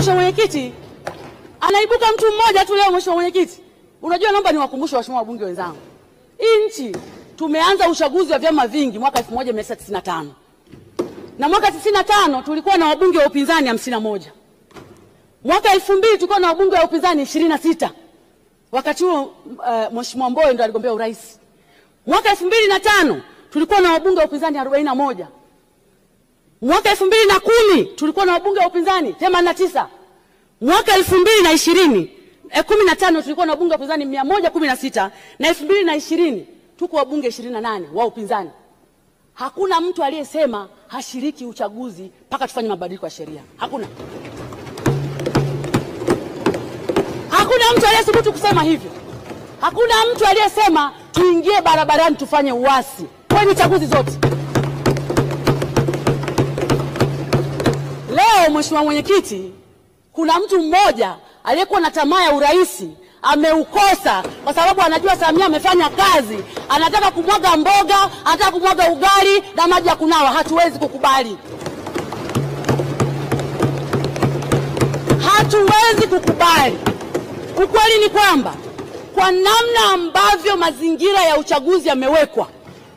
Mheshimiwa Mwenyekiti, anaibuka mtu mmoja tu leo. Mheshimiwa Mwenyekiti, unajua, naomba niwakumbushe waheshimiwa wabunge wenzangu, hii nchi tumeanza uchaguzi wa vyama vingi mwaka 1995. Na mwaka 95 tulikuwa na wabunge wa upinzani 51. Mwaka 2000 tulikuwa na wabunge wa upinzani 26. Wakati huo Mheshimiwa Mbowe ndo aligombea urais. Mwaka 2005 tulikuwa na wabunge wa upinzani 41. Mwaka 2010 tulikuwa na wabunge wa upinzani 89. Mwaka 2015 tulikuwa na wabunge wa upinzani 116, na 2020 tuko wabunge 28 wa upinzani. Hakuna mtu aliyesema hashiriki uchaguzi mpaka tufanye mabadiliko ya sheria. Hakuna. Hakuna mtu aliyethubutu kusema hivyo. Hakuna mtu aliyesema tuingie barabarani tufanye uasi kwenye chaguzi zote. Leo Mheshimiwa Mwenyekiti, kuna mtu mmoja aliyekuwa na tamaa ya urais ameukosa kwa sababu anajua Samia amefanya kazi, anataka kumwaga mboga, anataka kumwaga ugali na maji ya kunawa. Hatuwezi kukubali. Hatuwezi kukubali. Ukweli ni kwamba kwa namna ambavyo mazingira ya uchaguzi yamewekwa,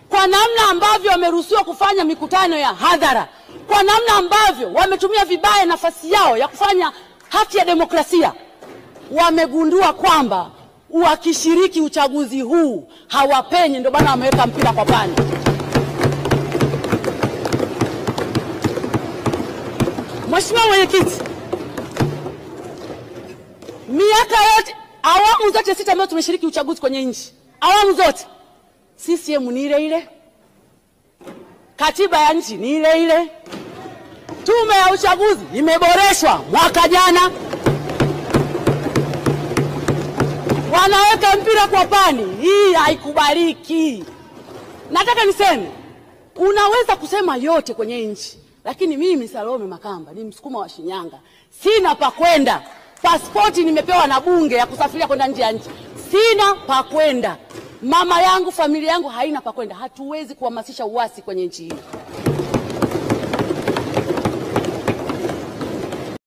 kwa namna ambavyo wameruhusiwa kufanya mikutano ya hadhara, kwa namna ambavyo wametumia vibaya nafasi yao ya kufanya haki ya demokrasia, wamegundua kwamba wakishiriki uchaguzi huu hawapenyi, ndio bana wameweka mpira kwa pani. Mheshimiwa Mwenyekiti, miaka yote, awamu zote 6 ambazo tumeshiriki uchaguzi kwenye nchi, awamu zote CCM ni ile ile, katiba ya nchi ni ile ile, tume ya uchaguzi imeboreshwa mwaka jana. Wanaweka mpira kwa pani. Hii haikubaliki. Nataka niseme, unaweza kusema yote kwenye nchi, lakini mimi Salome Makamba ni Msukuma wa Shinyanga, sina pa kwenda. Pasipoti nimepewa na bunge ya kusafiria kwenda nje ya nchi, sina pa kwenda. Mama yangu, familia yangu haina pa kwenda. Hatuwezi kuhamasisha uasi kwenye nchi hii.